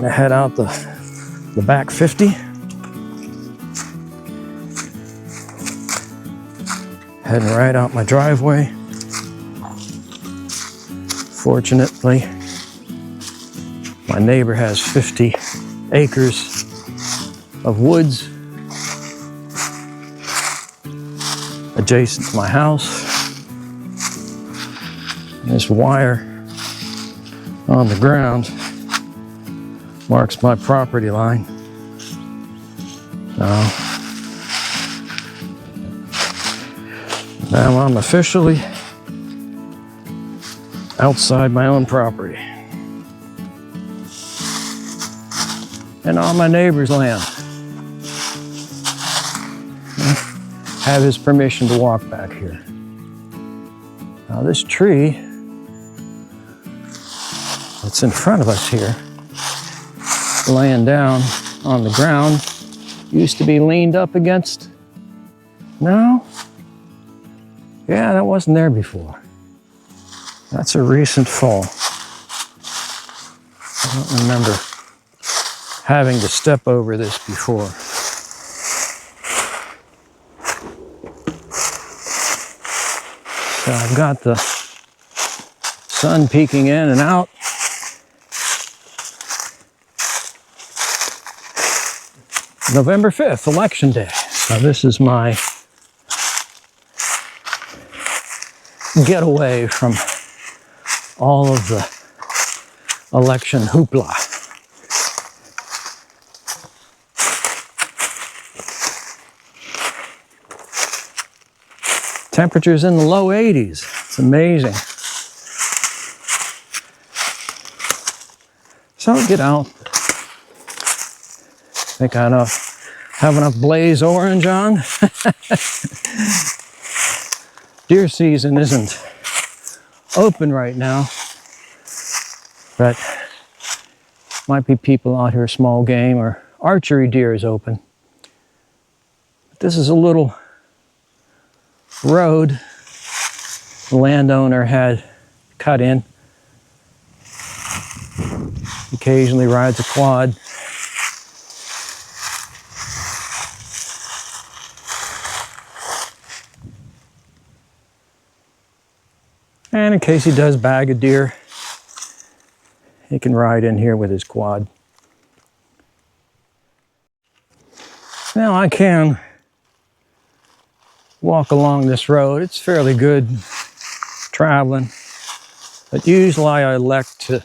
gonna head out the back 50. Heading right out my driveway. Fortunately, my neighbor has 50 acres of woods adjacent to my house. And this wire on the ground marks my property line. Now I'm officially outside my own property and on my neighbor's land. Have his permission to walk back here. Now this tree that's in front of us here, laying down on the ground, used to be leaned up against. No? Yeah, that wasn't there before. That's a recent fall. I don't remember having to step over this before. So I've got the sun peeking in and out. November 5th, Election Day. So this is my getaway from all of the election hoopla. Temperatures in the low 80s. It's amazing. So I'll get out. Think I have enough blaze orange on. Deer season isn't open right now, but might be people out here, small game or archery deer is open. But this is a little road the landowner had cut in. Occasionally rides a quad. And in case he does bag a deer, he can ride in here with his quad. Now I can walk along this road. It's fairly good traveling, but usually I elect to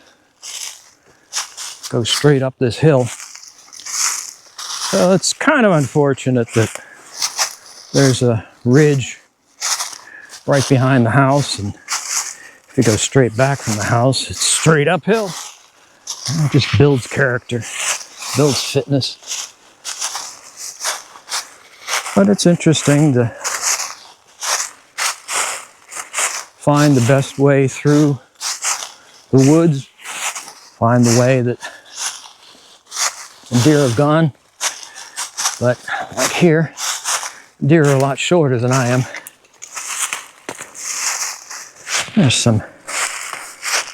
go straight up this hill. So it's kind of unfortunate that there's a ridge right behind the house, and if you go straight back from the house, it's straight uphill. It just builds character, builds fitness. But it's interesting to find the best way through the woods, find the way that the deer have gone. But like here, deer are a lot shorter than I am. There's some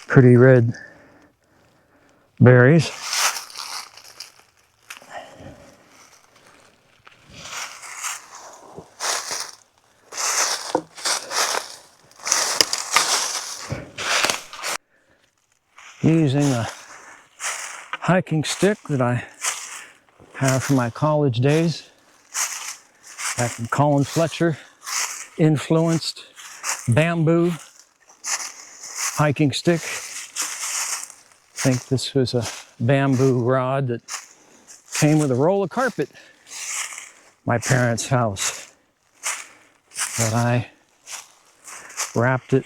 pretty red berries. Using a hiking stick that I have from my college days, back in Colin Fletcher influenced bamboo hiking stick. I think this was a bamboo rod that came with a roll of carpet at my parents' house, but I wrapped it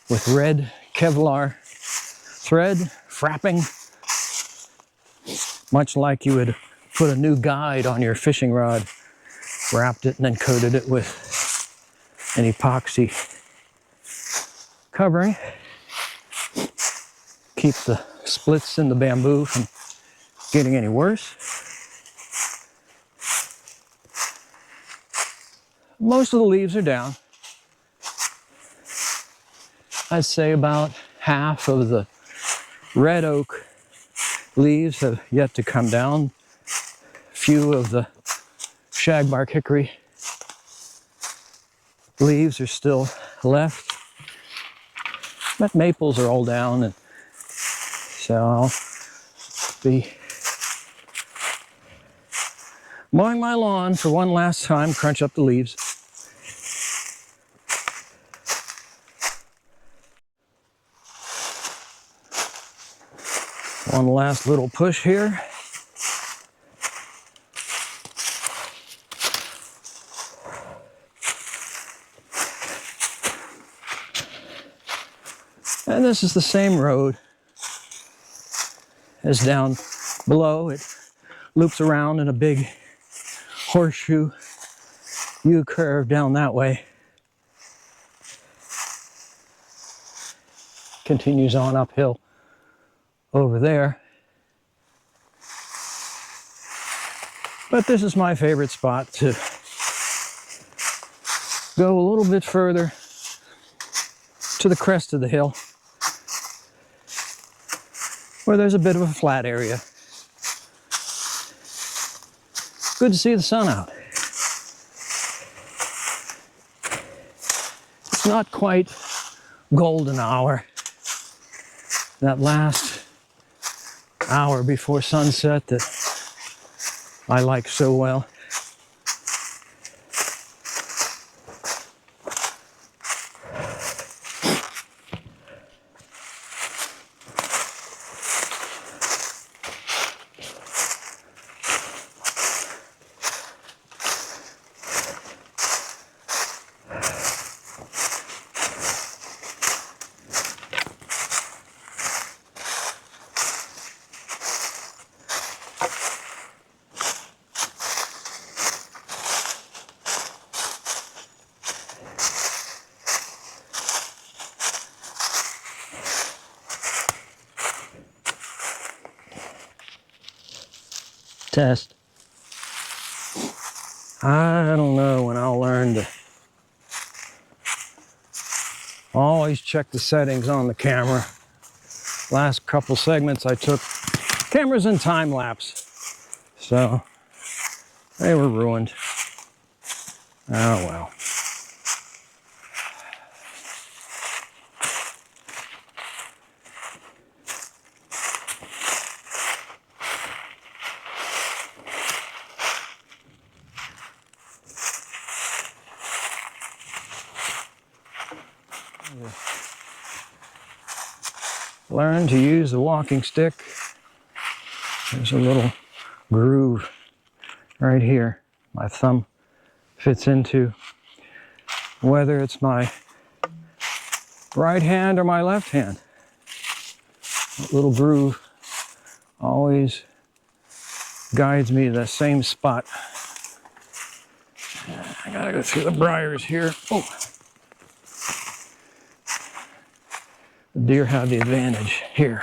with red Kevlar thread, frapping, much like you would put a new guide on your fishing rod. Wrapped it and then coated it with an epoxy covering. Keep the splits in the bamboo from getting any worse. Most of the leaves are down. I'd say about half of the red oak leaves have yet to come down. Few of the shagbark hickory leaves are still left, but maples are all down, and so I'll be mowing my lawn for one last time, crunch up the leaves. One last little push here. And this is the same road as down below. It loops around in a big horseshoe U-curve down that way. Continues on uphill over there. But this is my favorite spot to go a little bit further to the crest of the hill, where there's a bit of a flat area. Good to see the sun out. It's not quite golden hour. That last hour before sunset that I like so well. Test. I don't know when I'll learn to always check the settings on the camera. Last couple segments I took cameras in time lapse, so they were ruined. Oh well. Learn to use the walking stick. There's a little groove right here my thumb fits into. Whether it's my right hand or my left hand, that little groove always guides me to the same spot. I gotta go through the briars here. Oh. The deer have the advantage here.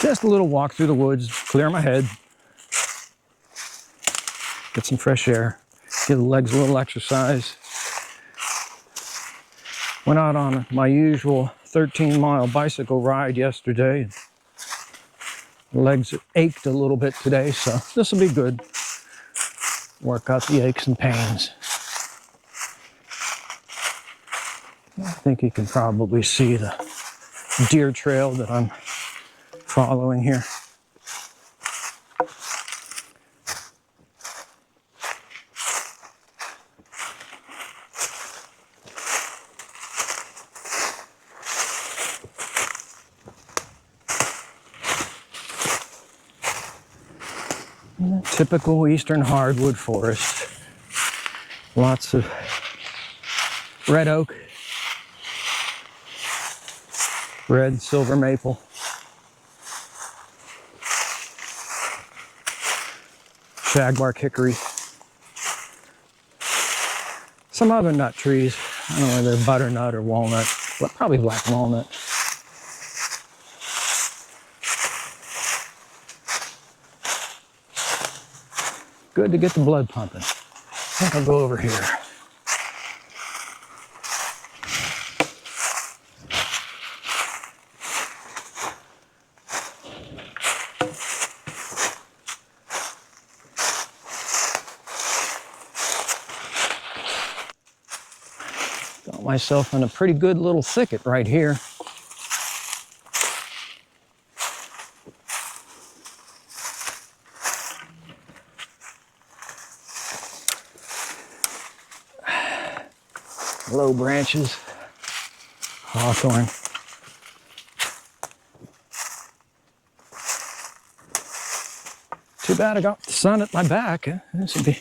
Just a little walk through the woods, clear my head, get some fresh air, give the legs a little exercise. Went out on my usual 13-mile bicycle ride yesterday. Legs ached a little bit today, so this will be good. Work out the aches and pains. I think you can probably see the deer trail that I'm following here. Typical eastern hardwood forest. Lots of red oak, red silver maple, shagbark hickory, some other nut trees. I don't know whether they're butternut or walnut, but probably black walnut. good to get the blood pumping. I think I'll go over here. Got myself in a pretty good little thicket right here. Low branches, hawthorn. Too bad I got the sun at my back. This would be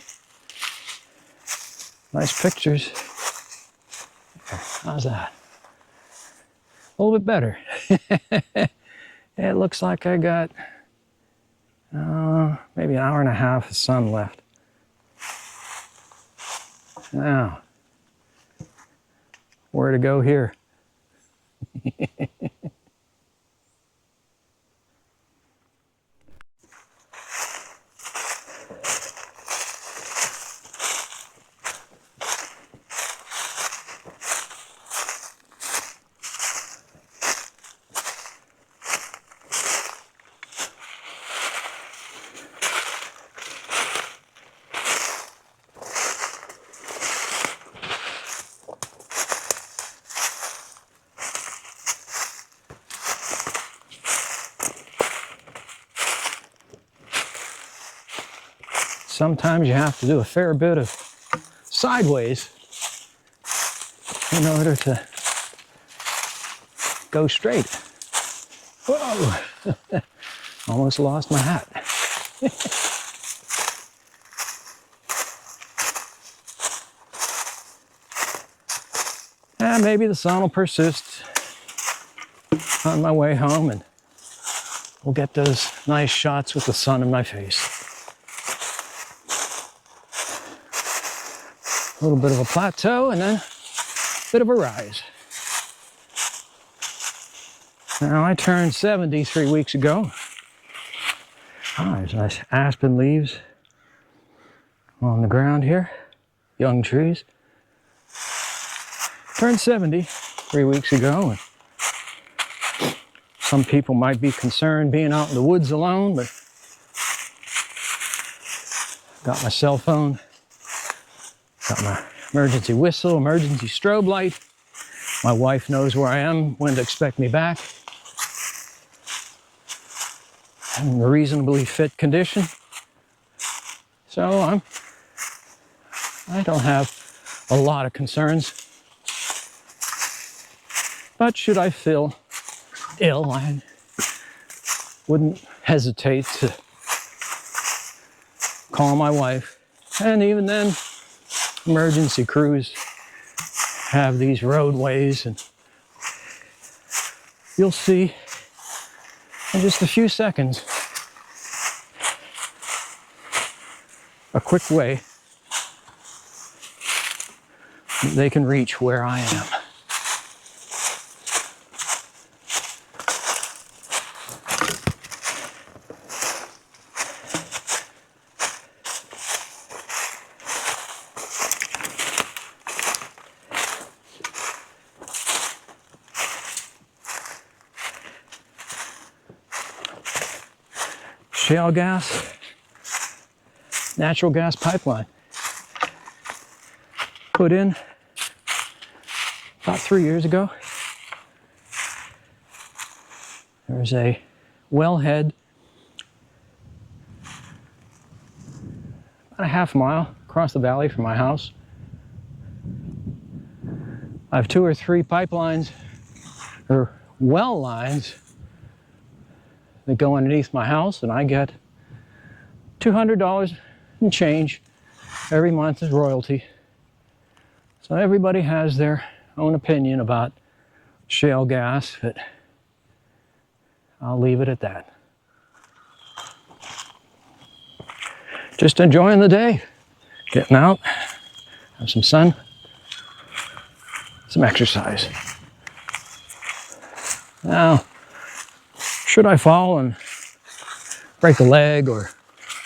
nice pictures. How's that? A little bit better. It looks like I got maybe an hour and a half of sun left. Now, where to go here? Sometimes you have to do a fair bit of sideways in order to go straight. Whoa! Almost lost my hat. And maybe the sun will persist on my way home and we'll get those nice shots with the sun in my face. A little bit of a plateau and then a bit of a rise. Now I turned 70 3 weeks ago. Oh, there's nice aspen leaves on the ground here, young trees. Turned 70 3 weeks ago. And some people might be concerned being out in the woods alone, but got my cell phone. Got my emergency whistle, emergency strobe light. My wife knows where I am, when to expect me back. I'm in a reasonably fit condition. So I don't have a lot of concerns. But should I feel ill, I wouldn't hesitate to call my wife. And even then, emergency crews have these roadways, and you'll see in just a few seconds a quick way they can reach where I am. Shale gas, natural gas pipeline. Put in about 3 years ago. There's a wellhead about a half mile across the valley from my house. I have 2 or 3 pipelines, or well lines, that go underneath my house, and I get $200 and change every month as royalty. So everybody has their own opinion about shale gas, but I'll leave it at that. Just enjoying the day, getting out, have some sun, some exercise. Now, should I fall and break a leg or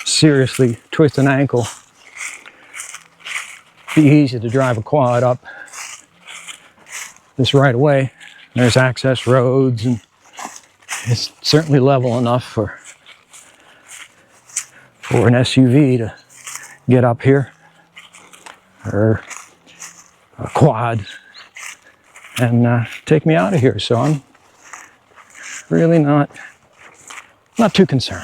seriously twist twist an ankle, be easy to drive a quad up this right away. There's access roads, and it's certainly level enough for an SUV to get up here, or a quad, and take me out of here. So I'm really not too concerned.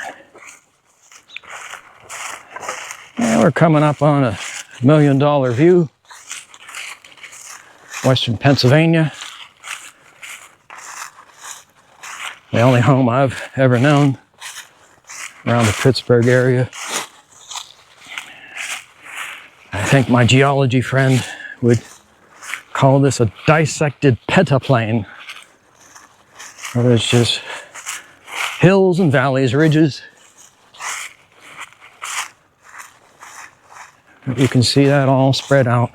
Yeah, we're coming up on a $1 million view, Western Pennsylvania. The only home I've ever known around the Pittsburgh area. I think my geology friend would call this a dissected petaplane, where there's just hills and valleys, ridges. You can see that all spread out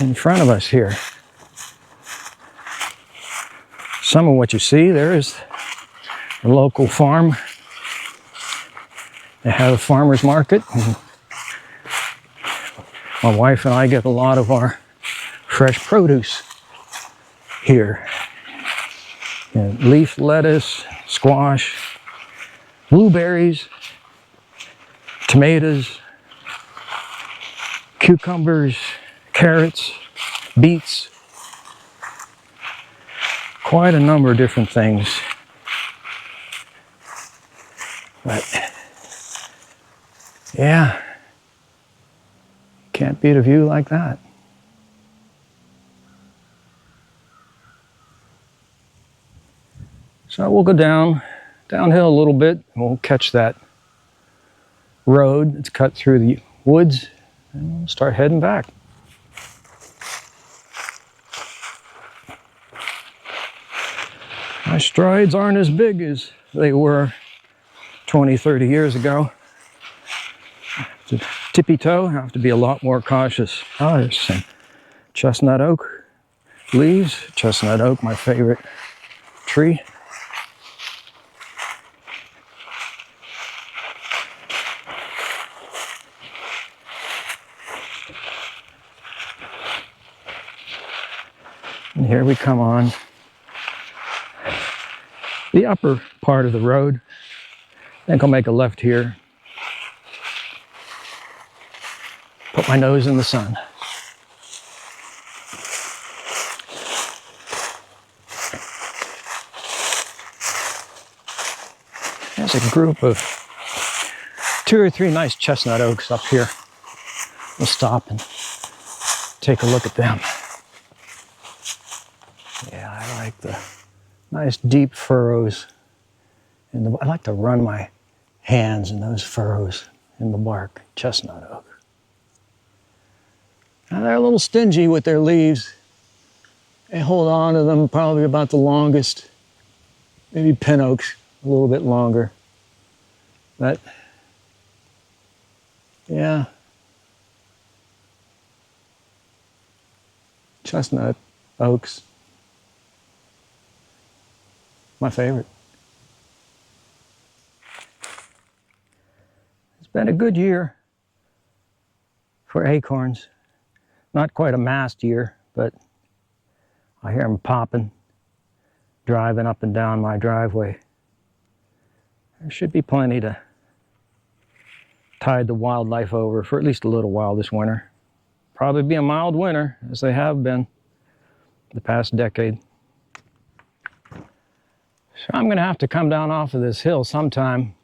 in front of us here. Some of what you see there is a local farm. They have a farmer's market. And my wife and I get a lot of our fresh produce here. And leaf lettuce, squash, blueberries, tomatoes, cucumbers, carrots, beets. Quite a number of different things. But yeah, can't beat a view like that. So we'll go downhill a little bit, and we'll catch that road that's cut through the woods, and we'll start heading back. My strides aren't as big as they were 20, 30 years ago. To tippy toe, I have to be a lot more cautious. Oh, there's some chestnut oak leaves. Chestnut oak, my favorite tree. And here we come on the upper part of the road. I think I'll make a left here. Put my nose in the sun. There's a group of 2 or 3 nice chestnut oaks up here. We'll stop and take a look at them. Yeah, I like the nice deep furrows in the. I like to run my hands in those furrows in the bark. Chestnut oak. Now they're a little stingy with their leaves. They hold on to them probably about the longest. Maybe pin oaks a little bit longer. But yeah, chestnut oaks. My favorite. It's been a good year for acorns. Not quite a mast year, but I hear them popping, driving up and down my driveway. There should be plenty to tide the wildlife over for at least a little while this winter. Probably be a mild winter, as they have been the past decade. So I'm going to have to come down off of this hill sometime.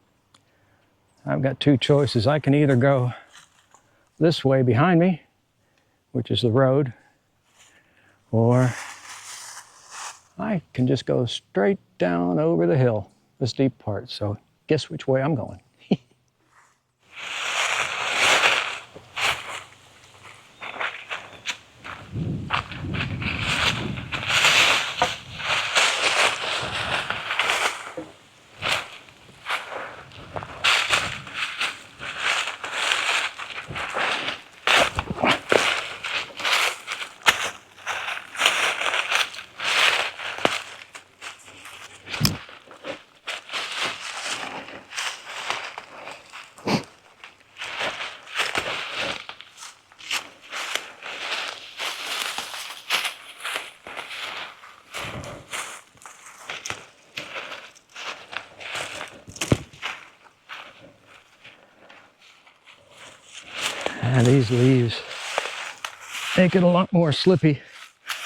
I've got 2 choices. I can either go this way behind me, which is the road, or I can just go straight down over the hill, the steep part. So guess which way I'm going. And these leaves make it a lot more slippery,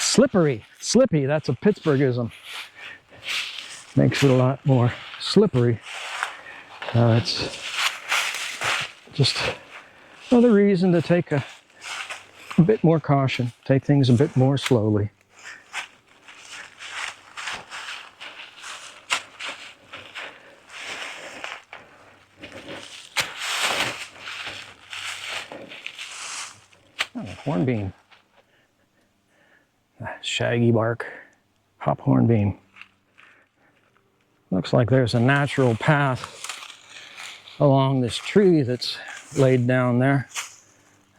that's a Pittsburghism. Makes it a lot more slippery. It's just another reason to take a bit more caution, take things a bit more slowly. Oh, hornbeam. Shaggy bark, hop hornbeam. Looks like there's a natural path along this tree that's laid down there.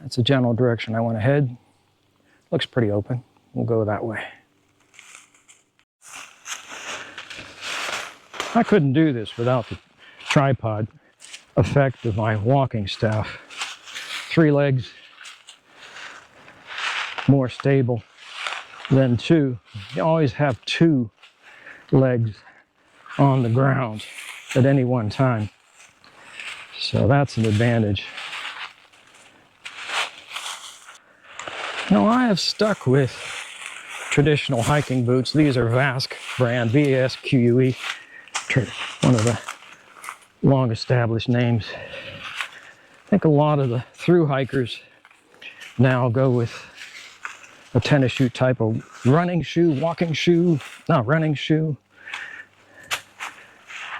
That's the general direction I want to head. Looks pretty open. We'll go that way. I couldn't do this without the tripod effect of my walking staff. 3 legs, more stable than 2. You always have 2 legs on the ground at any one time. So that's an advantage. Now I have stuck with traditional hiking boots. These are Vask brand, V-A-S-Q-U-E, one of the long established names. I think a lot of the thru hikers now go with a tennis shoe type of running shoe, walking shoe, not running shoe.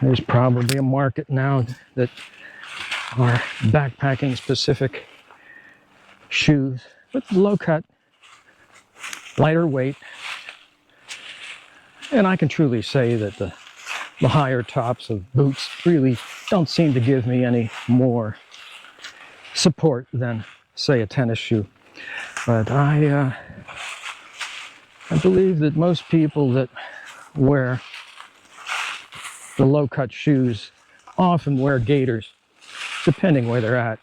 There's probably a market now that are backpacking specific shoes with low cut, lighter weight. And I can truly say that the higher tops of boots really don't seem to give me any more support than, say, a tennis shoe. But I believe that most people that wear the low-cut shoes often wear gaiters, depending where they're at.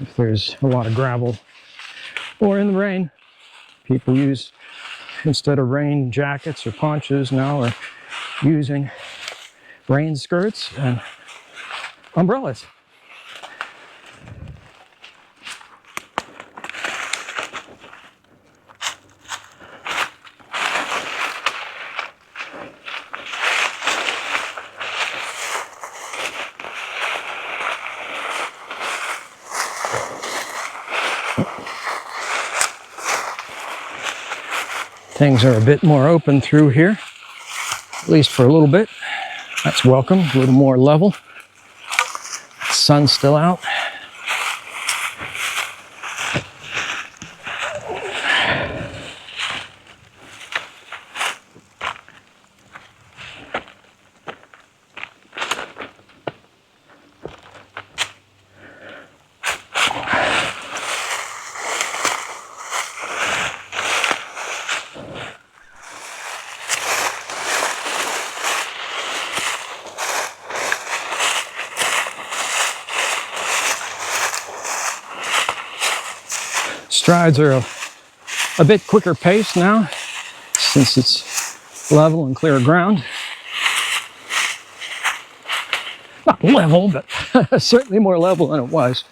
If there's a lot of gravel or in the rain, people use, instead of rain jackets or ponchos now, are using rain skirts and umbrellas. Things are a bit more open through here, at least for a little bit. That's welcome, a little more level. The sun's still out. Strides are a bit quicker pace now, since it's level and clear ground. Not level, but certainly more level than it was.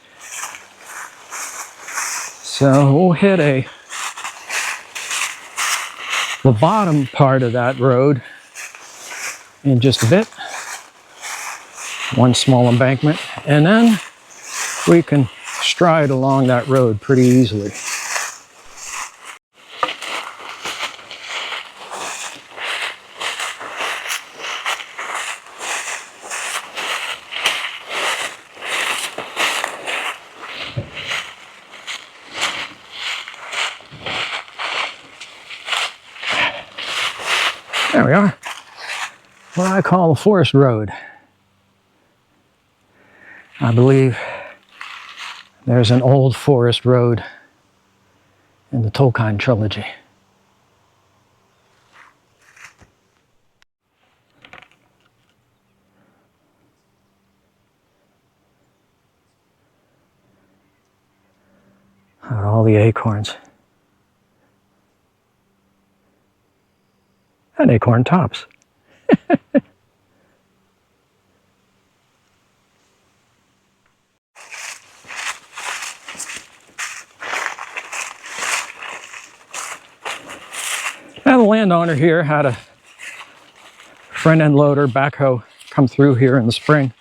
So we'll hit the bottom part of that road in just a bit. One small embankment, and then we can stride along that road pretty easily. There we are, what I call a forest road. I believe there's an old forest road in the Tolkien trilogy. All the acorns. And acorn tops. landowner here had a front end loader backhoe come through here in the spring,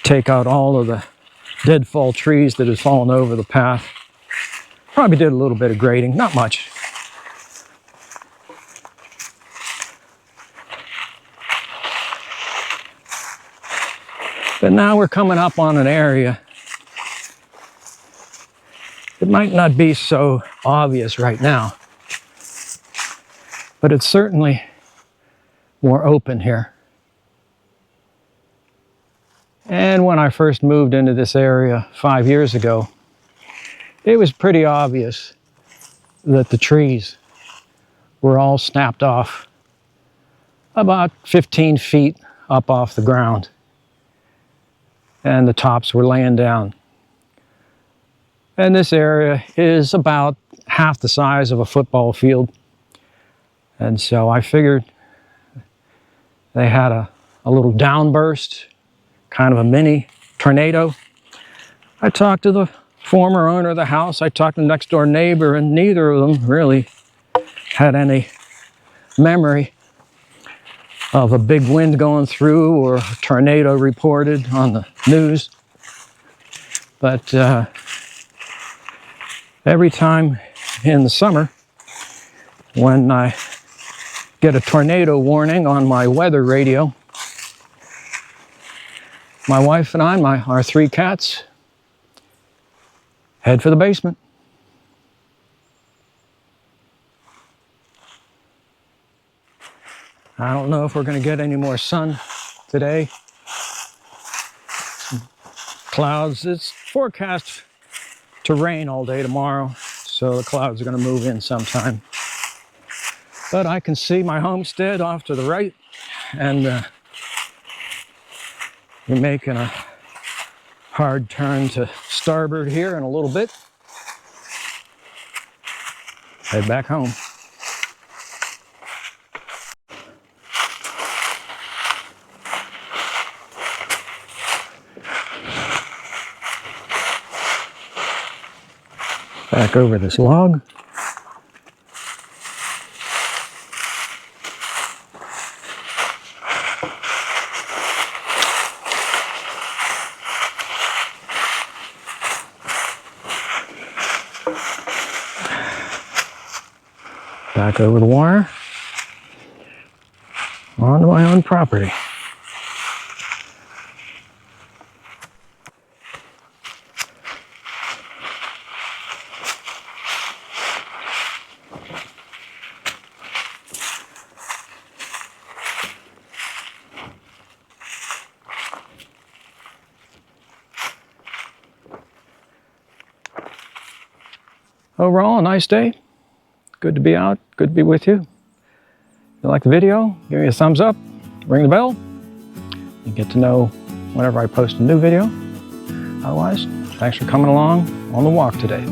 take out all of the deadfall trees that had fallen over the path. Probably did a little bit of grading, not much. But now we're coming up on an area. It might not be so obvious right now, but it's certainly more open here. And when I first moved into this area 5 years ago, it was pretty obvious that the trees were all snapped off about 15 feet up off the ground, and the tops were laying down. And this area is about half the size of a football field. And so I figured they had a little downburst, kind of a mini tornado. I talked to the former owner of the house, I talked to the next door neighbor, and neither of them really had any memory of a big wind going through or a tornado reported on the news. But every time in the summer when I get a tornado warning on my weather radio, my wife and I, our 3 cats, head for the basement. I don't know if we're going to get any more sun today. Clouds, it's forecast to rain all day tomorrow, so the clouds are going to move in sometime. But I can see my homestead off to the right, and we're making a hard turn to starboard here in a little bit. Head back home. Back over this log. Back over the wire. Onto my own property. Overall, a nice day. Good to be out, good to be with you. If you like the video, give me a thumbs up, ring the bell. You get to know whenever I post a new video. Otherwise, thanks for coming along on the walk today.